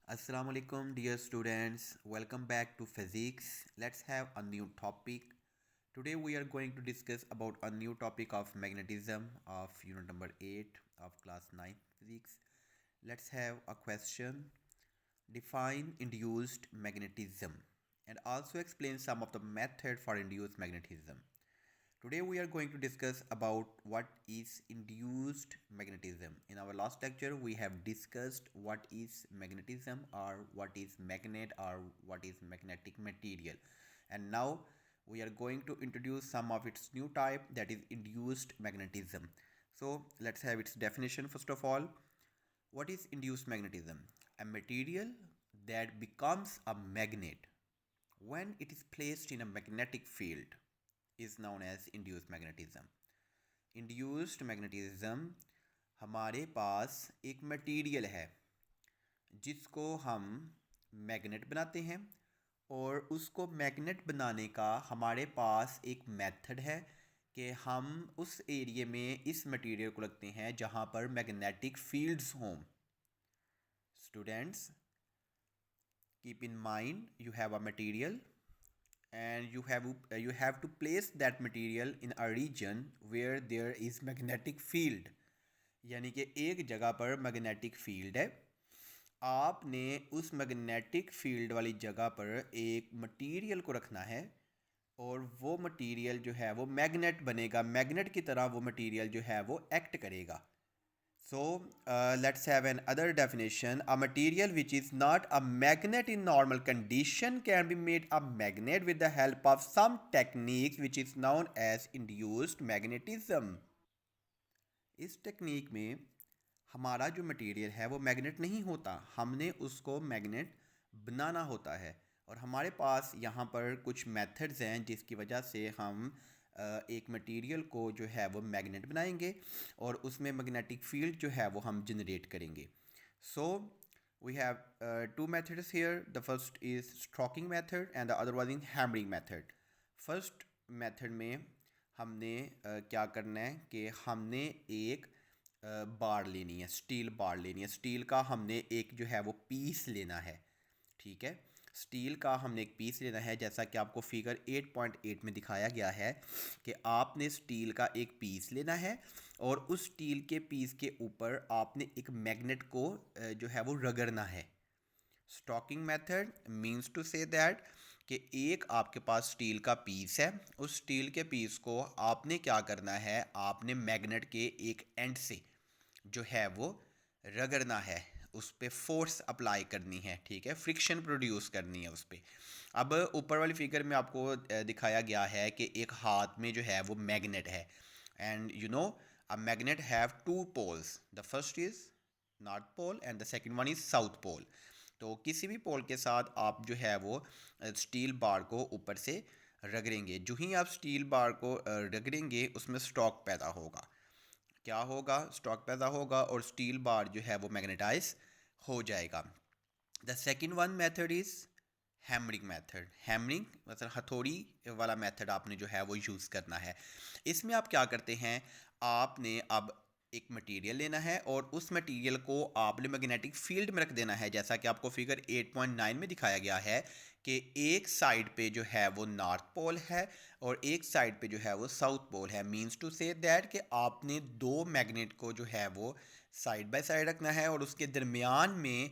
Assalamu alaikum dear students, welcome back to physics. Let's have a new topic. Today we are going to discuss about a new topic of magnetism of unit number 8 of class 9 physics. Let's have a question. Define induced magnetism and also explain some of the method for induced magnetism. Today we are going to discuss about what is induced magnetism. In our last lecture we have discussed what is magnetism or what is magnet or what is magnetic material. And now we are going to introduce some of its new type, that is induced magnetism. So let's have its definition first of all. What is induced magnetism? A material that becomes a magnet when it is placed in a magnetic field is known as induced magnetism. Induced magnetism, हमारे पास एक material है जिसको हम magnet बनाते हैं और उसको magnet बनाने का हमारे पास एक मेथड है कि हम उस एरिया में इस मटेरियल को रखते हैं जहाँ पर मैग्नेटिक फील्ड्स हों. Students, keep in mind you have a material and you have to place that material in a region where there is magnetic field. यानी कि एक जगह पर मैग्नेटिक फील्ड है. आपने उस मैग्नेटिक फील्ड वाली जगह पर एक मटेरियल को रखना है और वो मटेरियल जो है वो मैग्नेट बनेगा. मैग्नेट की तरह वो मटेरियल जो है वो एक्ट करेगा. So let's have another definition. A material which is not a magnet in normal condition can be made a magnet with the help of some techniques which is known as induced magnetism. इस technique में हमारा जो material है वो magnet नहीं होता, हमने उसको मैग्नेट बनाना होता है. और हमारे पास यहाँ पर कुछ मेथड्स हैं जिसकी वजह से हम एक मटेरियल को जो है वो मैग्नेट बनाएंगे और उसमें मैग्नेटिक फील्ड जो है वो हम जनरेट करेंगे. So we have two methods here. The first is stroking method and the other one is hammering method. First method में हमने क्या करना है कि हमने एक बार लेनी है, स्टील बार लेनी है. स्टील का हमने एक जो है वो पीस लेना है. ठीक है, स्टील का हमने एक पीस लेना है जैसा कि आपको फिगर 8.8 में दिखाया गया है कि आपने स्टील का एक पीस लेना है और उस स्टील के पीस के ऊपर आपने एक मैग्नेट को जो है वो रगड़ना है. Stroking method means to say that कि एक आपके पास स्टील का पीस है, उस स्टील के पीस को आपने क्या करना है, आपने मैग्नेट के एक एंड से जो है वो रगड़ना है, उस पर फोर्स अप्लाई करनी है. ठीक है, फ्रिक्शन प्रोड्यूस करनी है उस पर. अब ऊपर वाली फिगर में आपको दिखाया गया है कि एक हाथ में जो है वो मैग्नेट है and you know a magnet have two poles. The first is north pole and the second one is south pole. तो किसी भी पोल के साथ आप जो है वो स्टील बार को ऊपर से रगड़ेंगे. जो ही आप स्टील बार को रगड़ेंगे उसमें स्टॉक पैदा होगा. क्या होगा? स्टॉक पैदा होगा और स्टील बार जो है वो मैग्नेटाइज हो जाएगा. The second one method is hammering method. Hammering मतलब हथौड़ी वाला मेथड आपने जो है वो यूज़ करना है. इसमें आप क्या करते हैं, आपने अब एक मटेरियल लेना है और उस मटेरियल को आपने मैग्नेटिक फील्ड में रख देना है जैसा कि आपको फिगर 8.9 में दिखाया गया है कि एक साइड पे जो है वो नॉर्थ पोल है और एक साइड पे जो है वो साउथ पोल है. मींस टू से दैट कि आपने दो मैग्नेट को जो है वो साइड बाय साइड रखना है और उसके दरमियान में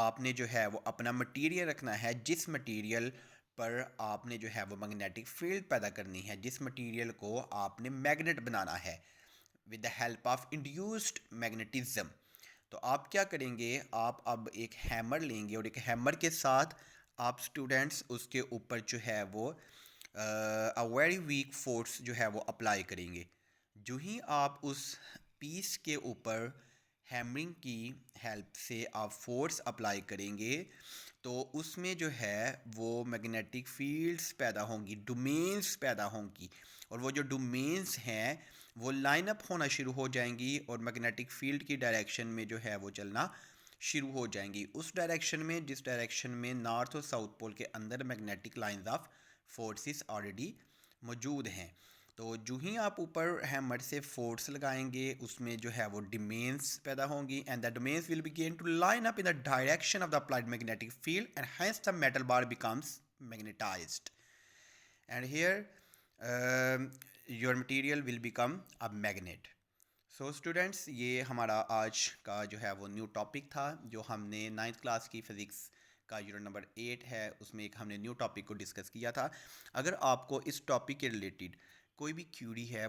आपने जो है वो अपना मटेरियल रखना है जिस मटेरियल पर आपने जो है वो मैग्नेटिक फील्ड पैदा करनी है, जिस मटेरियल को आपने मैग्नेट बनाना है with the help of induced magnetism. तो आप क्या करेंगे, आप अब एक हैमर लेंगे और एक हैमर के साथ आप स्टूडेंट्स उसके ऊपर जो है वो अ वेरी वीक फोर्स जो है वो अप्लाई करेंगे. जो ही आप उस पीस के ऊपर हैमरिंग की हेल्प से आप फोर्स अप्लाई करेंगे तो उसमें जो है वो मैग्नेटिक फील्ड्स पैदा होंगी, डोमेन्स पैदा होंगी और वो जो डोमेन्स हैं वो लाइन अप होना शुरू हो जाएंगी और मैग्नेटिक फील्ड की डायरेक्शन में जो है वो चलना शुरू हो जाएंगी. उस डायरेक्शन में जिस डायरेक्शन में नॉर्थ और साउथ पोल के अंदर magnetic lines of forces already मौजूद हैं. तो जो ही आप ऊपर हैमर से फोर्स लगाएंगे उसमें जो है वो डोमेन्स पैदा होंगी and the domains will begin to line up in the direction of the applied magnetic field and hence the metal bar becomes magnetized and here your material will become a magnet. So students, ये हमारा आज का जो है वो new topic था जो हमने 9th क्लास की फ़िज़िक्स का यूनिट नंबर 8 है उसमें एक हमने न्यू टॉपिक को डिस्कस किया था। अगर आपको इस टॉपिक के रिलेटेड कोई भी क्यूरी है,